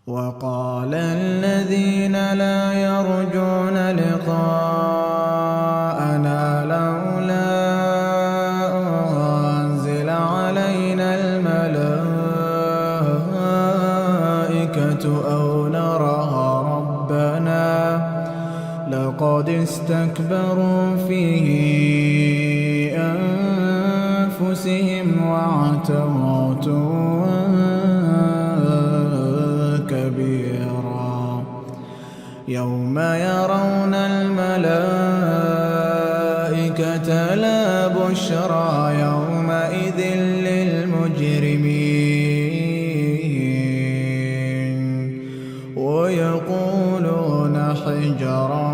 وقال الذين لا يرجون لقاءنا لولا أنزل علينا الملائكة أو نرى ربنا لقد استكبروا في أنفسهم وعتوا عتوا كبيرا. يوم يرون الملائكة لا بشرى يومئذ للمجرمين ويقولون حجرا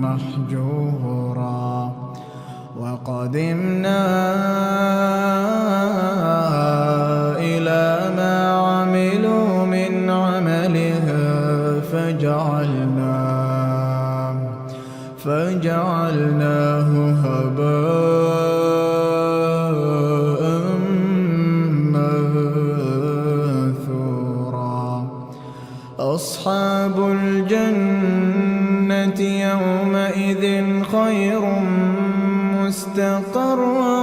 محجورا. وقدمنا إلى ما عملوا من عملها فجعلناه هباء منثورا. أصحاب الجنة يومئذ خير مستقرا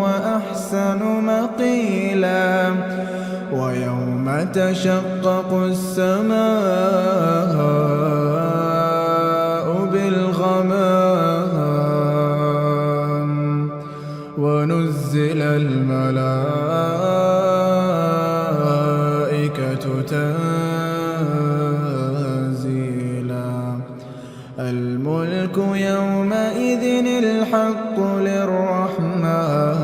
وأحسن مقيلا. ويوم تشقق السماء بالغمام ونزل الملائكة تنزيلا. الملك يومئذ الحق للرحمن.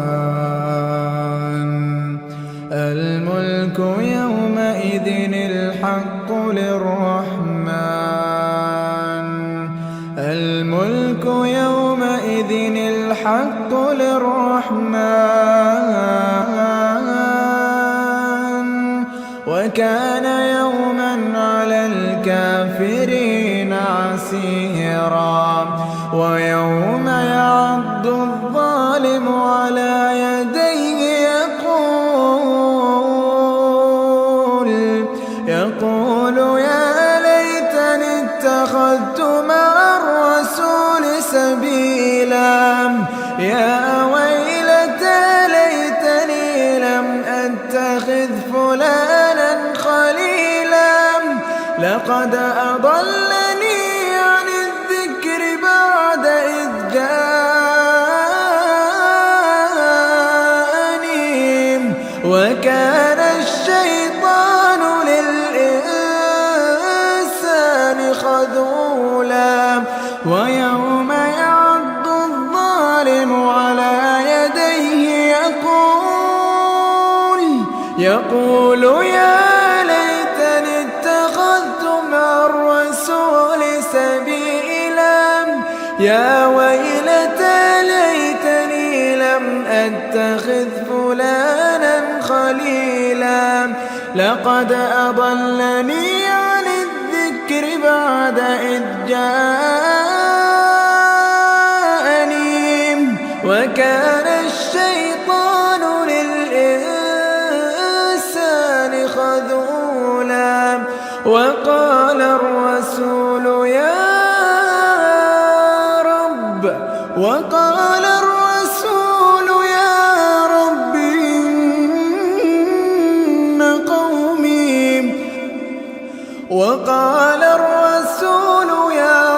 الملك يومئذ الحق للرحمن. الملك يومئذ الحق للرحمن. وكان يوما على الكافرين عسيرا. ويوم يعض الظالم على يديه يقول يا ليتني اتخذت مع الرسول سبيلا. يا ويلتى ليتني لم أتخذ فلانا خليلا. لقد أضلني عن الذكر بعد إذ جاءني وكان الشيطان للإنسان خذولا. ويوم يعض الظالم على يديه يقول يا ليتني اتخذت مع الرسول سبيلا. يا ويلتى ليتني لم أتخذ فلانا خليلا. لقد أضلني عن الذكر بعد إذ جاءني وكان الشيطان للإنسان خذولا. وقال الرسول يا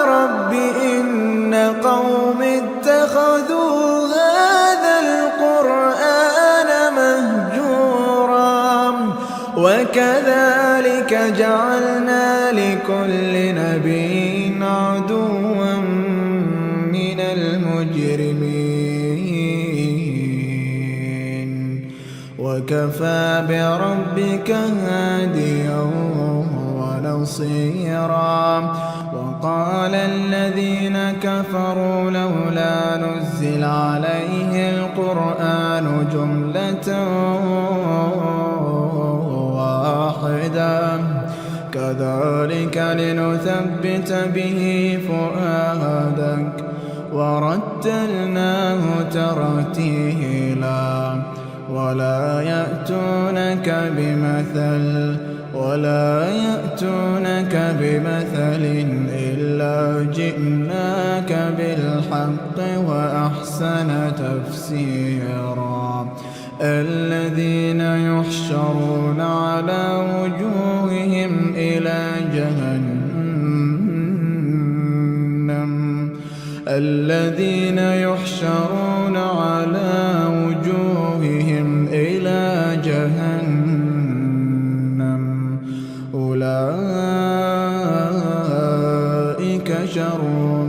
رب إن قومي اتخذوا هذا القرآن مهجورا. وكذلك جعلنا لكل نبي عدوا من المجرمين وكفى بربك هاديا ونصيرا. وقال الذين كفروا لولا نزل عليه القرآن جملة واحدة كذلك لنثبت به فؤادك ورتلناه ترتيلا ولا يأتونك بمثل إلا جئناك بالحق وأحسن تفسيرا الذين يحشرون على وجوههم إلى جهنم أولئك شر